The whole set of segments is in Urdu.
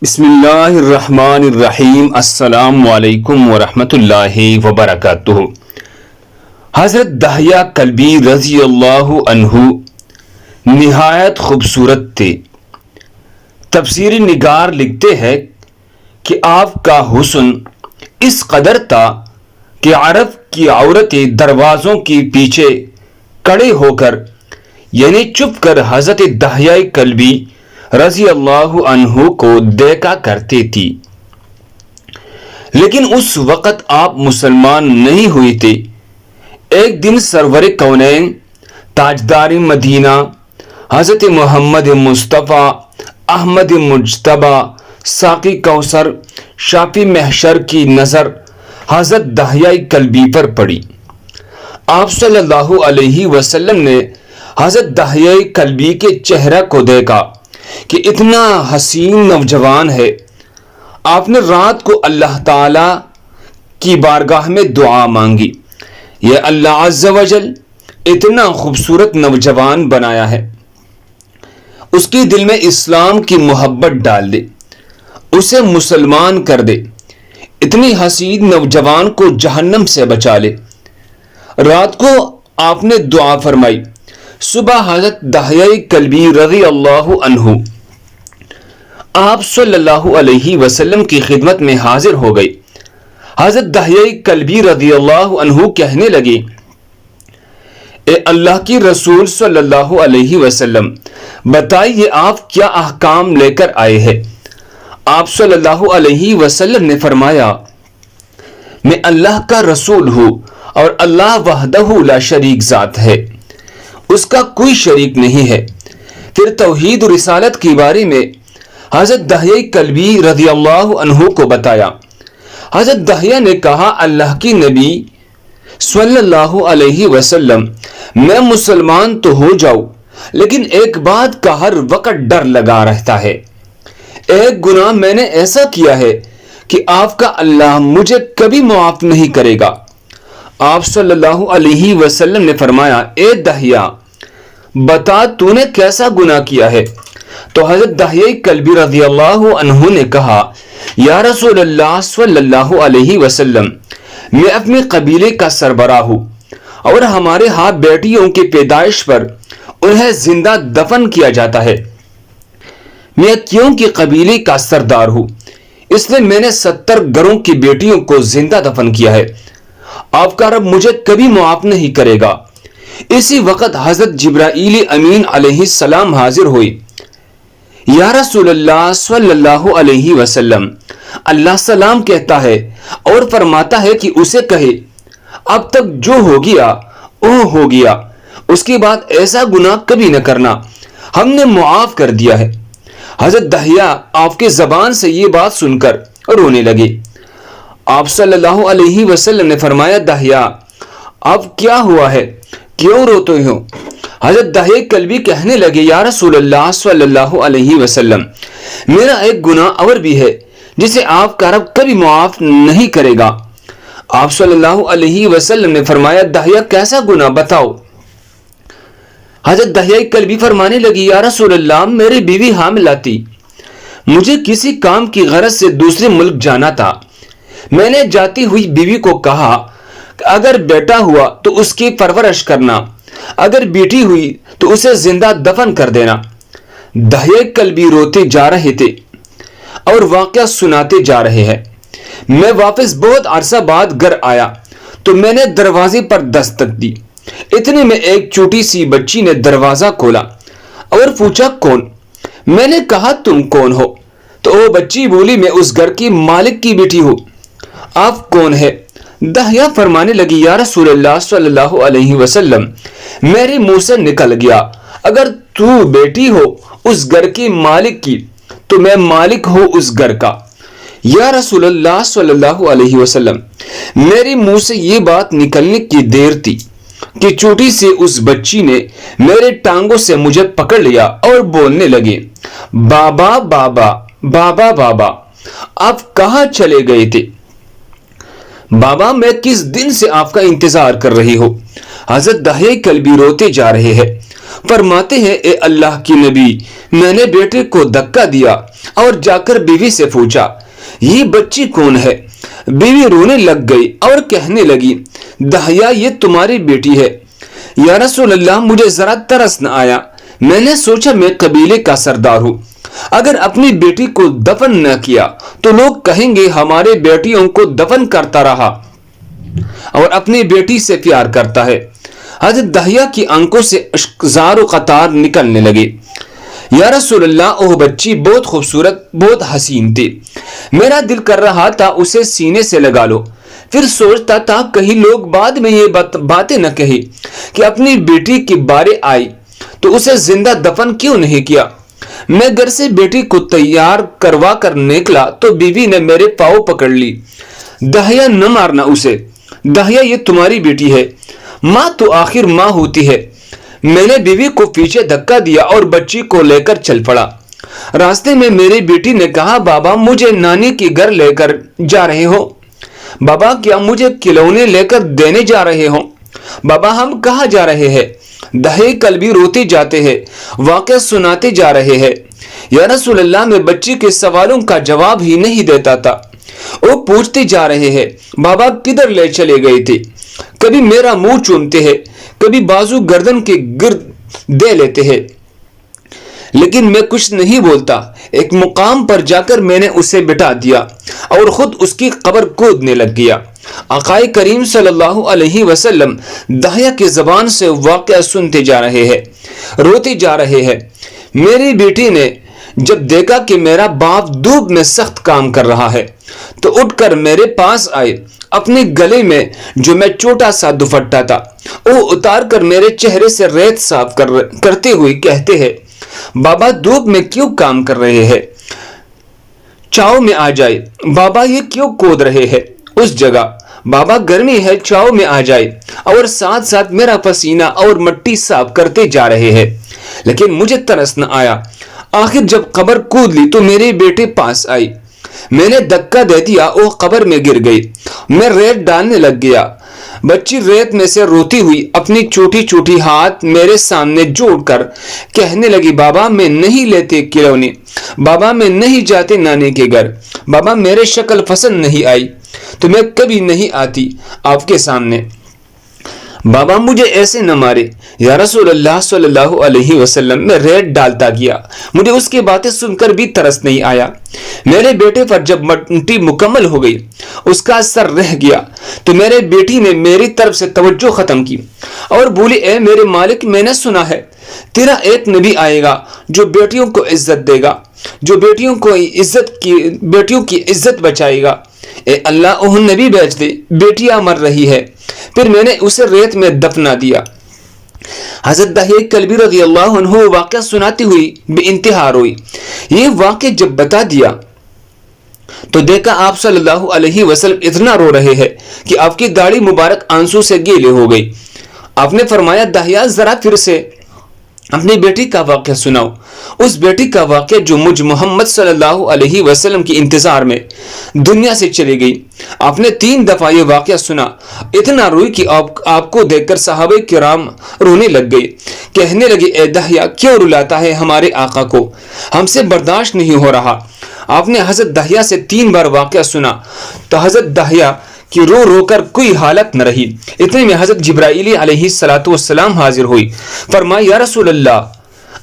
بسم اللہ الرحمن الرحیم۔ السلام علیکم ورحمۃ اللہ وبرکاتہ۔ حضرت دحیہ کلبی رضی اللہ عنہ نہایت خوبصورت تھے۔ تفسیر نگار لکھتے ہیں کہ آپ کا حسن اس قدر تھا کہ عرب کی عورتیں دروازوں کے پیچھے کھڑے ہو کر یعنی چھپ کر حضرت دحیہ کلبی رضی اللہ عنہ کو دیکھا کرتے تھی، لیکن اس وقت آپ مسلمان نہیں ہوئے تھے۔ ایک دن سرور کونین تاجدار مدینہ حضرت محمد مصطفیٰ احمد مجتبی ساقی کوثر شافی محشر کی نظر حضرت دحیہ کلبی پر پڑی۔ آپ صلی اللہ علیہ وسلم نے حضرت دحیہ کلبی کے چہرہ کو دیکھا کہ اتنا حسین نوجوان ہے۔ آپ نے رات کو اللہ تعالی کی بارگاہ میں دعا مانگی، یہ اللہ عز و جل اتنا خوبصورت نوجوان بنایا ہے، اس کے دل میں اسلام کی محبت ڈال دے، اسے مسلمان کر دے، اتنی حسین نوجوان کو جہنم سے بچا لے۔ رات کو آپ نے دعا فرمائی۔ صبح حضرت دحیہ کلبی رضی اللہ عنہ آپ صلی اللہ علیہ وسلم کی خدمت میں حاضر ہو گئی۔ حضرت دحیہ کلبی رضی اللہ عنہ کہنے لگے، اے اللہ کی رسول صلی اللہ علیہ وسلم، بتائیے آپ کیا احکام لے کر آئے ہیں؟ آپ صلی اللہ علیہ وسلم نے فرمایا، میں اللہ کا رسول ہوں اور اللہ وحدہ لا شریک ذات ہے، اس کا کوئی شریک نہیں ہے۔ پھر توحید و رسالت کے بارے میں حضرت دحیہ کلبی رضی اللہ عنہ کو بتایا۔ حضرت دحیہ نے کہا، اللہ کی نبی صلی اللہ علیہ وسلم، میں مسلمان تو ہو جاؤں، لیکن ایک بات کا ہر وقت ڈر لگا رہتا ہے۔ ایک گناہ میں نے ایسا کیا ہے کہ آپ کا اللہ مجھے کبھی معاف نہیں کرے گا۔ آپ صلی اللہ علیہ وسلم نے فرمایا، اے دحیہ، بتا تو نے کیسا گناہ کیا ہے؟ تو حضرت دحیہ کلبی رضی اللہ عنہ نے کہا، یا رسول اللہ صلی اللہ علیہ وسلم، میں اپنے قبیلے کا سربراہ ہوں اور ہمارے ہاں بیٹیوں کی پیدائش پر انہیں زندہ دفن کیا جاتا ہے۔ میں کیوں کہ قبیلے کا سردار ہوں، اس لیے میں نے 70 گھروں کی بیٹیوں کو زندہ دفن کیا ہے۔ آپ کا رب مجھے کبھی معاف نہیں کرے گا۔ اسی وقت حضرت جبرائیل امین علیہ السلام حاضر ہوئے۔ یا رسول اللہ صلی اللہ علیہ وسلم، اللہ سلام کہتا ہے اور فرماتا ہے کہ اسے کہے، اب تک جو ہو گیا وہ ہو گیا، اس کے بعد ایسا گناہ کبھی نہ کرنا، ہم نے معاف کر دیا ہے۔ حضرت دحیہ آپ کے زبان سے یہ بات سن کر رونے لگے۔ آپ صلی اللہ علیہ وسلم نے فرمایا، دحیہ، اب کیا ہوا ہے، کیوں روتے ہو؟ حضرت دحیہ کلبی کہنے لگے، یا رسول اللہ صلی اللہ علیہ وسلم، میرا ایک گناہ اور بھی ہے جسے آپ کا رب کبھی معاف نہیں کرے گا۔ آپ صلی اللہ علیہ وسلم نے فرمایا، دحیہ کیسا گناہ بتاؤ؟ حضرت دحیہ کلبی فرمانے لگی، یا رسول اللہ، میری بیوی حاملہ تھی، مجھے کسی کام کی غرض سے دوسرے ملک جانا تھا۔ میں نے جاتی ہوئی بیوی کو کہا کہ اگر بیٹا ہوا تو اس کی پرورش کرنا، اگر بیٹی ہوئی تو اسے زندہ دفن کر دینا۔ دحیہ کلبی روتے جا رہے تھے اور واقعہ سناتے جا رہے ہیں۔ میں واپس بہت عرصہ بعد گھر آیا تو میں نے دروازے پر دستک دی، اتنے میں ایک چھوٹی سی بچی نے دروازہ کھولا اور پوچھا، کون؟ میں نے کہا، تم کون ہو؟ تو وہ بچی بولی، میں اس گھر کی مالک کی بیٹی ہوں۔ آپ کون ہے؟ دحیہ فرمانے لگی، یا رسول اللہ صلی اللہ علیہ وسلم، میرے منہ سے نکل گیا، اگر تو بیٹی ہو اس گھر کی مالک کی تو میں مالک ہوں اس گھر کا۔ یا رسول اللہ صلی اللہ علیہ وسلم، میرے منہ سے یہ بات نکلنے کی دیر تھی کہ چھوٹی سی اس بچی نے میرے ٹانگوں سے مجھے پکڑ لیا اور بولنے لگے، بابا بابا بابا بابا۔ آپ کہاں چلے گئے تھے؟ بابا، میں کس دن سے آپ کا انتظار کر رہی ہوں۔ حضرت داہیہ کلبی روتے جا رہے ہیں، فرماتے ہیں اے اللہ کی نبی، میں نے بیٹے کو دھکا دیا اور جا کر بیوی سے پوچھا یہ بچی کون ہے؟ بیوی رونے لگ گئی اور کہنے لگی داہیہ یہ تمہاری بیٹی ہے۔ یا رسول اللہ مجھے ذرا ترس نہ آیا، میں نے سوچا میں قبیلے کا سردار ہوں، اگر اپنی بیٹی کو دفن نہ کیا تو لوگ کہیں گے ہمارے بیٹیوں کو دفن کرتا رہا اور اپنی بیٹی سے پیار کرتا ہے۔ حضرت داہیہ کی آنکھوں سے اشکزار و قطار نکلنے لگے۔ یا رسول اللہ وہ بچی بہت خوبصورت، بہت حسین تھی، میرا دل کر رہا تھا اسے سینے سے لگا لو، پھر سوچتا تھا کہیں لوگ بعد میں یہ باتیں نہ کہیں کہ اپنی بیٹی کی بارے آئی تو اسے زندہ دفن کیوں نہیں کیا۔ میں گھر سے بیٹی کو تیار کروا کر نکلا تو بیوی نے میرے پاؤں پکڑ لی، داہیہ نہ مارنا اسے، داہیہ یہ تمہاری بیٹی ہے، ماں تو آخر ماں ہوتی ہے۔ میں نے بیوی کو پیچھے دھکا دیا اور بچی کو لے کر چل پڑا۔ راستے میں میری بیٹی نے کہا بابا مجھے نانی کے گھر لے کر جا رہے ہو؟ بابا کیا مجھے کھلونے لے کر دینے جا رہے ہو؟ بابا ہم کہاں جا رہے ہیں؟ داہیہ کلبی روتے جاتے ہیں، واقعہ سناتے جا رہے ہیں۔ یا رسول اللہ میں بچی کے سوالوں کا جواب ہی نہیں دیتا تھا، وہ پوچھتے جا رہے ہیں بابا کدھر لے چلے گئے تھے؟ کبھی میرا منہ چومتے ہیں، کبھی بازو گردن کے گرد دے لیتے ہیں، لیکن میں کچھ نہیں بولتا۔ ایک مقام پر جا کر میں نے اسے بٹھا دیا اور خود اس کی قبر کودنے لگ گیا۔ آقائے کریم صلی اللہ علیہ وسلم داہیہ کی زبان سے واقعہ سنتے جا رہے ہیں، روتے جا رہے ہیں۔ میری بیٹی نے جب دیکھا کہ میرا باپ دھوپ میں سخت کام کر رہا ہے تو اٹھ کر میرے پاس آئے، اپنے گلے میں جو میں چھوٹا سا دوپٹہ تھا وہ اتار کر میرے چہرے سے ریت صاف کرتے ہوئے کہتے ہیں بابا دھوپ میں کیوں کام کر رہے ہیں؟ چھاؤں میں آ جائے۔ بابا یہ کیوں کود رہے ہیں اس جگہ؟ بابا گرمی ہے چھاؤں میں آ جائے، اور ساتھ ساتھ میرا پسینہ اور مٹی صاف کرتے جا رہے ہیں، لیکن مجھے ترس نہ آیا۔ آخر جب قبر کود لی تو میرے بیٹے پاس آئی، میں نے دھکا دے دیا، وہ قبر میں گر گئی، میں ریت ڈالنے لگ گیا۔ بچی ریت میں سے روتی ہوئی اپنی چھوٹی چھوٹی ہاتھ میرے سامنے جوڑ کر کہنے لگی بابا میں نہیں لیتے کھلونے، بابا میں نہیں جاتے نانی کے گھر، بابا میرے شکل پسند نہیں آئی تو میں کبھی نہیں آتی آپ کے سامنے، بابا مجھے ایسے نہ مارے۔ یا رسول اللہ صلی اللہ علیہ وسلم میں ریت ڈالتا گیا، مجھے اس کی باتیں سن کر بھی ترس نہیں آیا۔ میرے بیٹے پر جب مٹی مکمل ہو گئی، اس کا سر رہ گیا تو میرے بیٹی نے میری طرف سے توجہ ختم کی اور بولی اے میرے مالک میں نے سنا ہے تیرا ایک نبی آئے گا جو بیٹیوں کو عزت دے گا، جو بیٹیوں کی عزت بچائے گا، اے اللہ وہ نبی بھیج دے، بیٹیاں مر رہی ہے۔ پھر میں نے اسے ریت میں دفنا دیا۔ حضرت داہیہ کلبی رضی اللہ عنہ واقعہ سناتی ہوئی بے انتہا روئی۔ یہ واقعہ جب بتا دیا تو دیکھا آپ صلی اللہ علیہ وسلم اتنا رو رہے ہیں کہ آپ کی داڑھی مبارک آنسو سے گیلے ہو گئی۔ آپ نے فرمایا داہیہ ذرا پھر سے اپنی بیٹی کا واقعہ سناؤ، اس بیٹی کا واقعہ جو مجھ محمد صلی اللہ علیہ وسلم کی انتظار میں دنیا سے چلی گئی۔ آپ نے 3 دفعہ یہ واقعہ سنا، اتنا روئی کہ آپ کو دیکھ کر صحابہ کرام رونے لگ گئے، کہنے لگے اے داہیہ کیوں رلاتا ہے ہمارے آقا کو، ہم سے برداشت نہیں ہو رہا۔ آپ نے حضرت داہیہ سے 3 بار واقعہ سنا تو حضرت داہیہ کہ رو رو کر کوئی حالت نہ رہی۔ اتنے میں حضرت جبرائیل علیہ السلام حاضر ہوئی، فرمایا یا رسول اللہ،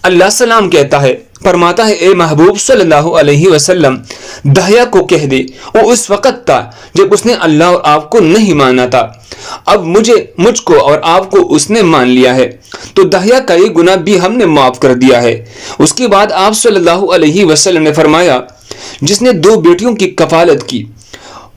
اللہ سلام کہتا ہے، فرماتا ہے اے محبوب صلی اللہ علیہ وسلم داہیہ کو کہہ دے، وہ اس وقت تھا جب اس نے اللہ اور آپ کو نہیں مانا تھا، اب مجھ کو اور آپ کو اس نے مان لیا ہے تو داہیہ کا یہ گناہ بھی ہم نے معاف کر دیا ہے۔ اس کے بعد آپ صلی اللہ علیہ وسلم نے فرمایا جس نے 2 بیٹیوں کی کفالت کی،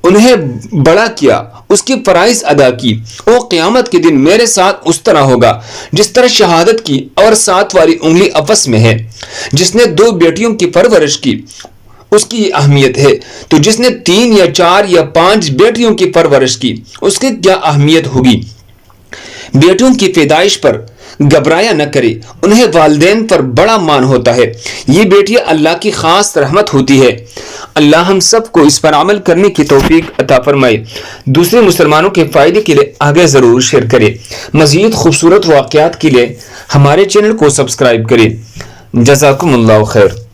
انہیں بڑا کیا، اس کی فرائض ادا کی، وہ قیامت کے دن میرے ساتھ اس طرح ہوگا جس طرح شہادت کی اور 7 والی انگلی آپس میں ہے۔ جس نے 2 بیٹیوں کی پرورش کی اس کی یہ اہمیت ہے، تو جس نے 3 یا 4 یا 5 بیٹیوں کی پرورش کی اس کی کیا اہمیت ہوگی۔ بیٹیوں کی پیدائش پر گھبرایا نہ کرے، انہیں والدین پر بڑا مان ہوتا ہے، یہ بیٹیاں اللہ کی خاص رحمت ہوتی ہے۔ اللہ ہم سب کو اس پر عمل کرنے کی توفیق عطا فرمائے۔ دوسرے مسلمانوں کے فائدے کے لیے آگے ضرور شیئر کریں۔ مزید خوبصورت واقعات کے لیے ہمارے چینل کو سبسکرائب کریں۔ جزاکم اللہ خیر۔